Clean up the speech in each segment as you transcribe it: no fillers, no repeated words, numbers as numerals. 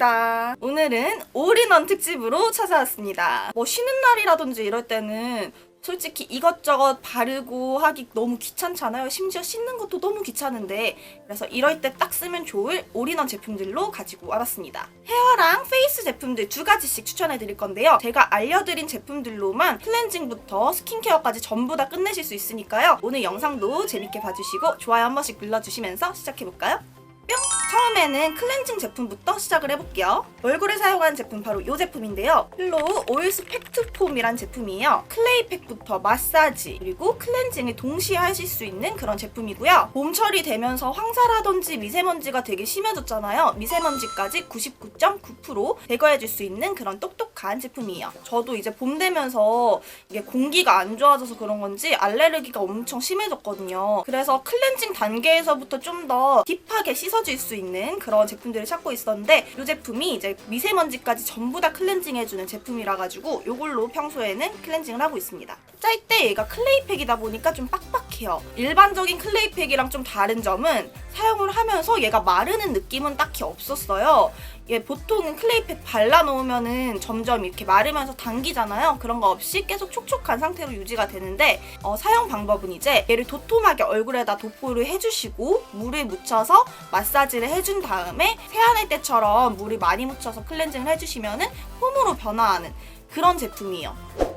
반갑습니다. 오늘은 올인원 특집으로 찾아왔습니다. 뭐 쉬는 날이라든지 이럴 때는 솔직히 이것저것 바르고 하기 너무 귀찮잖아요. 심지어 씻는 것도 너무 귀찮은데, 그래서 이럴 때 딱 쓰면 좋을 올인원 제품들로 가지고 와봤습니다. 헤어랑 페이스 제품들 두 가지씩 추천해 드릴 건데요. 제가 알려드린 제품들로만 클렌징부터 스킨케어까지 전부 다 끝내실 수 있으니까요. 오늘 영상도 재밌게 봐주시고 좋아요 한 번씩 눌러주시면서 시작해볼까요? 뿅! 처음에는 클렌징 제품부터 시작을 해볼게요. 얼굴에 사용하는 제품 바로 이 제품인데요. 필로우 오일 스펙트 폼이란 제품이에요. 클레이팩부터 마사지 그리고 클렌징을 동시에 하실 수 있는 그런 제품이고요. 봄철이 되면서 황사라든지 미세먼지가 되게 심해졌잖아요. 미세먼지까지 99.9% 제거해줄 수 있는 그런 똑똑한 제품이에요. 저도 이제 봄 되면서 이게 공기가 안 좋아져서 그런 건지 알레르기가 엄청 심해졌거든요. 그래서 클렌징 단계에서부터 좀 더 딥하게 씻어줄 수 있는 그런 제품들을 찾고 있었는데, 이 제품이 이제 미세먼지까지 전부 다 클렌징 해주는 제품이라 가지고 이걸로 평소에는 클렌징을 하고 있습니다. 짤 때 얘가 클레이팩이다 보니까 좀 빡빡해요. 일반적인 클레이팩이랑 좀 다른 점은 사용을 하면서 얘가 마르는 느낌은 딱히 없었어요. 얘 보통은 클레이팩 발라놓으면은 점점 이렇게 마르면서 당기잖아요. 그런 거 없이 계속 촉촉한 상태로 유지가 되는데, 사용 방법은 이제 얘를 도톰하게 얼굴에다 도포를 해주시고 물을 묻혀서 마사지를 해준 다음에 세안할 때처럼 물을 많이 묻혀서 클렌징을 해주시면은 폼으로 변화하는 그런 제품이에요.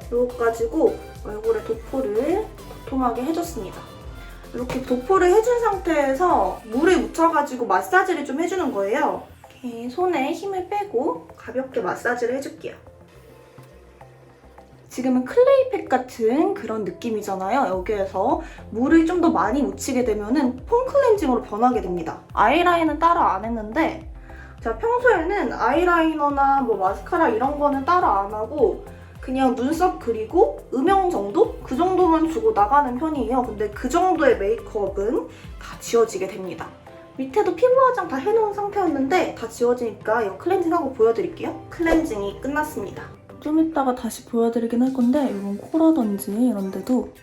이거 가지고 얼굴에 도포를 도톰하게 해줬습니다. 이렇게 도포를 해준 상태에서 물을 묻혀가지고 마사지를 좀 해주는 거예요. 이렇게 손에 힘을 빼고 가볍게 마사지를 해줄게요. 지금은 클레이팩 같은 그런 느낌이잖아요. 여기에서 물을 좀 더 많이 묻히게 되면은 폼 클렌징으로 변하게 됩니다. 아이라인은 따로 안 했는데, 제가 평소에는 아이라이너나 뭐 마스카라 이런 거는 따로 안 하고 그냥 눈썹 그리고 음영 정도? 그 정도만 주고 나가는 편이에요. 근데 그 정도의 메이크업은 다 지워지게 됩니다. 밑에도 피부 화장 다 해놓은 상태였는데 다 지워지니까 이거 클렌징하고 보여드릴게요. 클렌징이 끝났습니다. 좀 이따가 다시 보여드리긴 할 건데, 이런 코라든지 이런 데도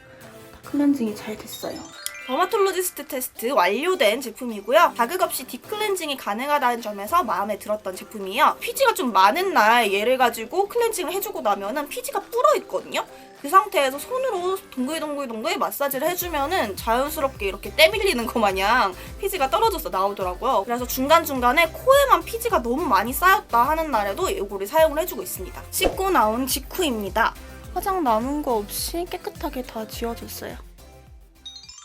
다 클렌징이 잘 됐어요. 더마톨로지스트 테스트 완료된 제품이고요. 자극 없이 딥클렌징이 가능하다는 점에서 마음에 들었던 제품이에요. 피지가 좀 많은 날 얘를 가지고 클렌징을 해주고 나면은 피지가 불어있거든요. 그 상태에서 손으로 동글동글 마사지를 해주면은 자연스럽게 이렇게 때 밀리는 거 마냥 피지가 떨어져서 나오더라고요. 그래서 중간중간에 코에만 피지가 너무 많이 쌓였다 하는 날에도 이거를 사용을 해주고 있습니다. 씻고 나온 직후입니다. 화장 남은 거 없이 깨끗하게 다 지워졌어요.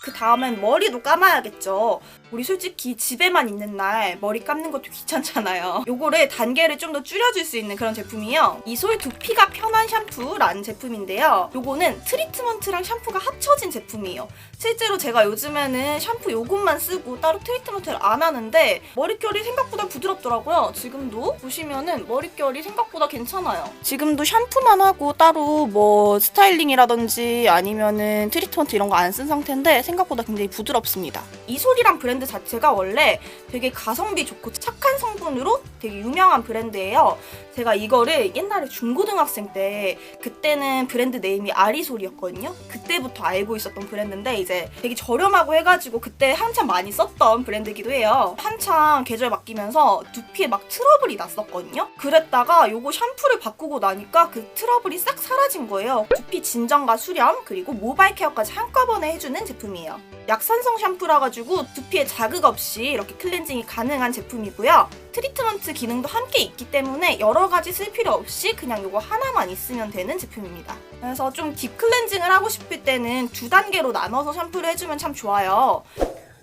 그 다음엔 머리도 감아야겠죠. 우리 솔직히 집에만 있는 날 머리 감는 것도 귀찮잖아요. 요거를 단계를 좀 더 줄여줄 수 있는 그런 제품이에요. 이솔 두피가 편한 샴푸라는 제품인데요. 요거는 트리트먼트랑 샴푸가 합쳐진 제품이에요. 실제로 제가 요즘에는 샴푸 요것만 쓰고 따로 트리트먼트를 안 하는데 머릿결이 생각보다 부드럽더라고요. 지금도 보시면은 머릿결이 생각보다 괜찮아요. 지금도 샴푸만 하고 따로 뭐 스타일링이라든지 아니면은 트리트먼트 이런 거 안 쓴 상태인데 생각보다 굉장히 부드럽습니다. 이솔이란 브랜드 자체가 원래 되게 가성비 좋고 착한 성분으로 되게 유명한 브랜드예요. 제가 이거를 옛날에 중고등학생 때, 그때는 브랜드 네임이 아리솔이었거든요. 그때부터 알고 있었던 브랜드인데 이제 되게 저렴하고 해가지고 그때 한참 많이 썼던 브랜드이기도 해요. 한참 계절 바뀌면서 두피에 막 트러블이 났었거든요. 그랬다가 요거 샴푸를 바꾸고 나니까 그 트러블이 싹 사라진 거예요. 두피 진정과 수렴 그리고 모발 케어까지 한꺼번에 해주는 제품이에요. 약산성 샴푸라 가지고 두피에 자극 없이 이렇게 클렌징이 가능한 제품이고요. 트리트먼트 기능도 함께 있기 때문에 여러 가지 쓸 필요 없이 그냥 이거 하나만 있으면 되는 제품입니다. 그래서 좀 딥클렌징을 하고 싶을 때는 두 단계로 나눠서 샴푸를 해주면 참 좋아요.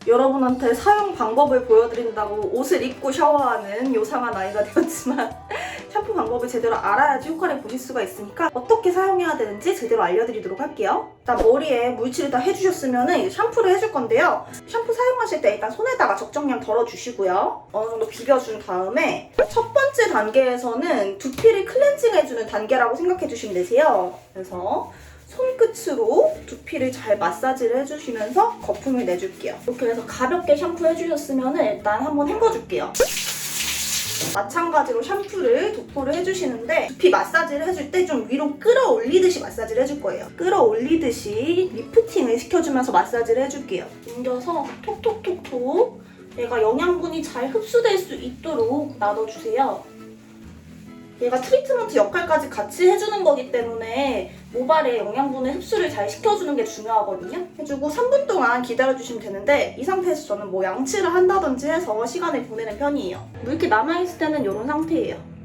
여러분한테 사용 방법을 보여드린다고 옷을 입고 샤워하는 요상한 아이가 되었지만 샴푸 방법을 제대로 알아야지 효과를 보실 수가 있으니까 어떻게 사용해야 되는지 제대로 알려드리도록 할게요. 일단 머리에 물칠을 다 해주셨으면 이제 샴푸를 해줄 건데요. 샴푸 사용하실 때 일단 손에다가 적정량 덜어주시고요. 어느 정도 비벼준 다음에 첫 번째 단계에서는 두피를 클렌징해주는 단계라고 생각해주시면 되세요. 그래서 손끝으로 두피를 잘 마사지를 해주시면서 거품을 내줄게요. 이렇게 해서 가볍게 샴푸 해주셨으면 일단 한번 헹궈줄게요. 마찬가지로 샴푸를 도포를 해주시는데 두피 마사지를 해줄 때 좀 위로 끌어올리듯이 마사지를 해줄 거예요. 끌어올리듯이 리프팅을 시켜주면서 마사지를 해줄게요. 옮겨서 톡톡톡톡 얘가 영양분이 잘 흡수될 수 있도록 놔둬주세요. 얘가 트리트먼트 역할까지 같이 해주는 거기 때문에 모발의 영양분의 흡수를 잘 시켜주는 게 중요하거든요. 해주고 3분 동안 기다려주시면 되는데 이 상태에서 저는 뭐 양치를 한다든지 해서 시간을 보내는 편이에요. 물기 남아있을 때는 이런 상태예요.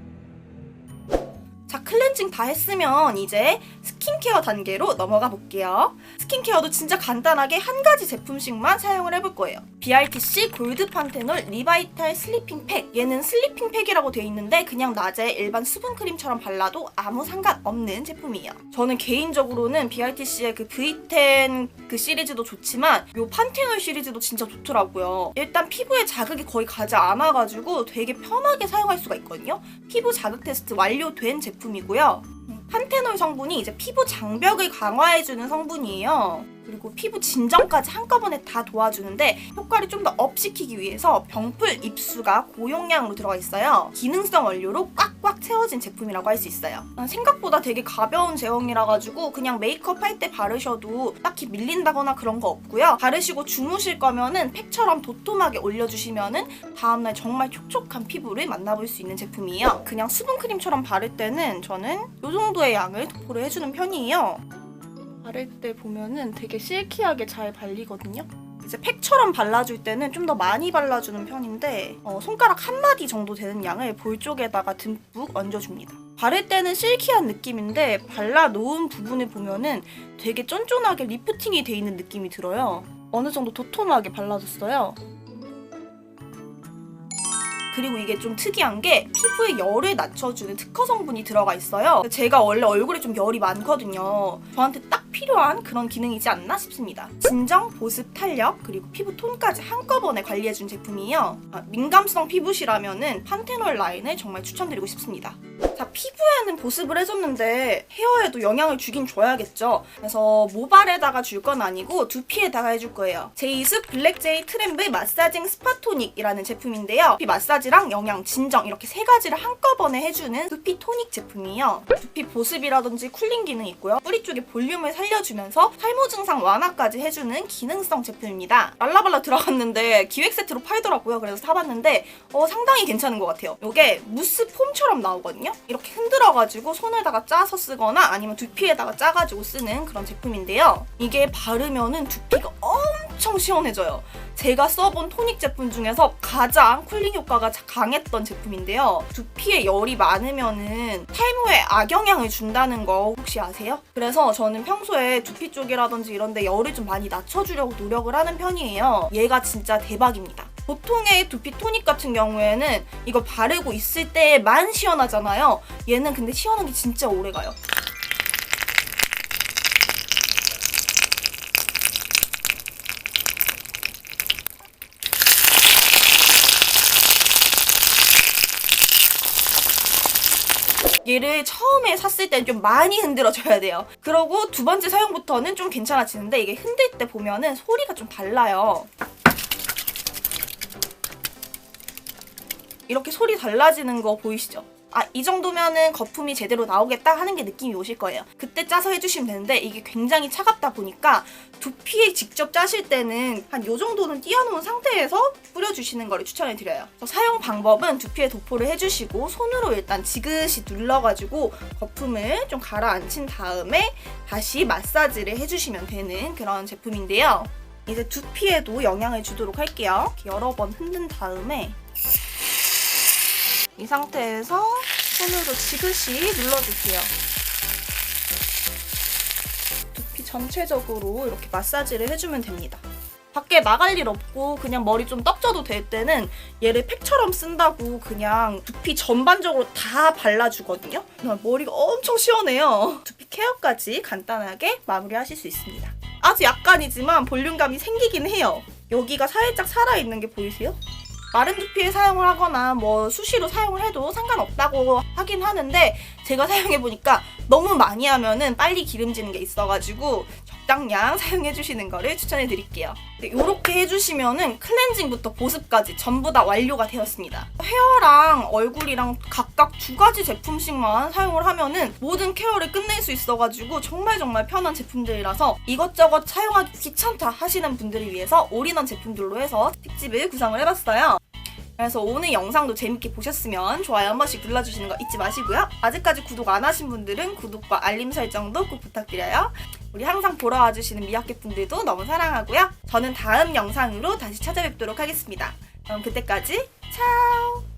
자, 클렌징 다 했으면 이제 스킨케어 단계로 넘어가 볼게요. 스킨케어도 진짜 간단하게 한 가지 제품씩만 사용을 해볼 거예요. BRTC 골드 판테놀 리바이탈 슬리핑 팩. 얘는 슬리핑 팩이라고 되어 있는데 그냥 낮에 일반 수분크림처럼 발라도 아무 상관없는 제품이에요. 저는 개인적으로는 BRTC의 그 V10 그 시리즈도 좋지만 요 판테놀 시리즈도 진짜 좋더라고요. 일단 피부에 자극이 거의 가지 않아가지고 되게 편하게 사용할 수가 있거든요. 피부 자극 테스트 완료된 제품이고요. 판테놀 성분이 이제 피부 장벽을 강화해주는 성분이에요. 그리고 피부 진정까지 한꺼번에 다 도와주는데 효과를 좀 더 업시키기 위해서 병풀 입수가 고용량으로 들어가 있어요. 기능성 원료로 꽉꽉 채워진 제품이라고 할 수 있어요. 생각보다 되게 가벼운 제형이라 가지고 그냥 메이크업 할 때 바르셔도 딱히 밀린다거나 그런 거 없고요. 바르시고 주무실 거면은 팩처럼 도톰하게 올려주시면은 다음날 정말 촉촉한 피부를 만나볼 수 있는 제품이에요. 그냥 수분크림처럼 바를 때는 저는 이 정도의 양을 도포를 해주는 편이에요. 바를 때 보면은 되게 실키하게 잘 발리거든요. 이제 팩처럼 발라줄 때는 좀 더 많이 발라주는 편인데 손가락 한 마디 정도 되는 양을 볼 쪽에다가 듬뿍 얹어줍니다. 바를 때는 실키한 느낌인데 발라놓은 부분을 보면은 되게 쫀쫀하게 리프팅이 돼 있는 느낌이 들어요. 어느 정도 도톰하게 발라줬어요. 그리고 이게 좀 특이한 게 피부에 열을 낮춰주는 특허 성분이 들어가 있어요. 제가 원래 얼굴에 좀 열이 많거든요. 저한테 딱 필요한 그런 기능이지 않나 싶습니다. 진정, 보습, 탄력, 그리고 피부 톤까지 한꺼번에 관리해준 제품이에요. 민감성 피부시라면은 판테놀 라인을 정말 추천드리고 싶습니다. 자, 피부에는 보습을 해줬는데 헤어에도 영향을 주긴 줘야겠죠. 그래서 모발에다가 줄 건 아니고 두피에다가 해줄 거예요. 제이스 블랙제이 트램블 마사징 스파토닉이라는 제품인데요. 두피 마사지랑 영양, 진정 이렇게 세 가지를 한꺼번에 해주는 두피 토닉 제품이에요. 두피 보습이라든지 쿨링 기능이 있고요. 뿌리 쪽에 볼륨을 살려주면서 탈모 증상 완화까지 해주는 기능성 제품입니다. 말라발라 들어갔는데 기획 세트로 팔더라고요. 그래서 사봤는데 상당히 괜찮은 것 같아요. 이게 무스 폼처럼 나오거든요. 이렇게 흔들어가지고 손에다가 짜서 쓰거나 아니면 두피에다가 짜가지고 쓰는 그런 제품인데요. 이게 바르면은 두피가 엄청 시원해져요. 제가 써본 토닉 제품 중에서 가장 쿨링 효과가 강했던 제품인데요. 두피에 열이 많으면은 탈모에 악영향을 준다는 거 혹시 아세요? 그래서 저는 평소에 두피 쪽이라든지 이런 데 열을 좀 많이 낮춰주려고 노력을 하는 편이에요. 얘가 진짜 대박입니다. 보통의 두피 토닉 같은 경우에는 이거 바르고 있을 때만 시원하잖아요. 얘는 근데 시원한 게 진짜 오래가요. 얘를 처음에 샀을 땐 좀 많이 흔들어줘야 돼요. 그러고 두 번째 사용부터는 좀 괜찮아지는데 이게 흔들 때 보면은 소리가 좀 달라요. 이렇게 소리 달라지는 거 보이시죠? 이 정도면은 거품이 제대로 나오겠다 하는 게 느낌이 오실 거예요. 그때 짜서 해주시면 되는데 이게 굉장히 차갑다 보니까 두피에 직접 짜실 때는 한 요 정도는 띄워놓은 상태에서 뿌려주시는 거를 추천해드려요. 사용 방법은 두피에 도포를 해주시고 손으로 일단 지그시 눌러가지고 거품을 좀 가라앉힌 다음에 다시 마사지를 해주시면 되는 그런 제품인데요. 이제 두피에도 영향을 주도록 할게요. 이렇게 여러 번 흔든 다음에 이 상태에서 손으로 지그시 눌러줄게요. 두피 전체적으로 이렇게 마사지를 해주면 됩니다. 밖에 나갈 일 없고 그냥 머리 좀 떡져도 될 때는 얘를 팩처럼 쓴다고 그냥 두피 전반적으로 다 발라주거든요. 머리가 엄청 시원해요. 두피 케어까지 간단하게 마무리하실 수 있습니다. 아주 약간이지만 볼륨감이 생기긴 해요. 여기가 살짝 살아있는 게 보이세요? 마른 두피에 사용을 하거나 뭐 수시로 사용을 해도 상관없다고 하긴 하는데 제가 사용해보니까 너무 많이 하면은 빨리 기름지는 게 있어가지고 적당량 사용해주시는 거를 추천해드릴게요. 이렇게 해주시면은 클렌징부터 보습까지 전부 다 완료가 되었습니다. 헤어랑 얼굴이랑 각각 2가지 제품씩만 사용을 하면은 모든 케어를 끝낼 수 있어가지고 정말 편한 제품들이라서 이것저것 사용하기 귀찮다 하시는 분들을 위해서 올인원 제품들로 해서 특집을 구성을 해봤어요. 그래서 오늘 영상도 재밌게 보셨으면 좋아요 한 번씩 눌러주시는 거 잊지 마시고요. 아직까지 구독 안 하신 분들은 구독과 알림 설정도 꼭 부탁드려요. 우리 항상 보러 와주시는 미아캣 분들도 너무 사랑하고요. 저는 다음 영상으로 다시 찾아뵙도록 하겠습니다. 그럼 그때까지 차오!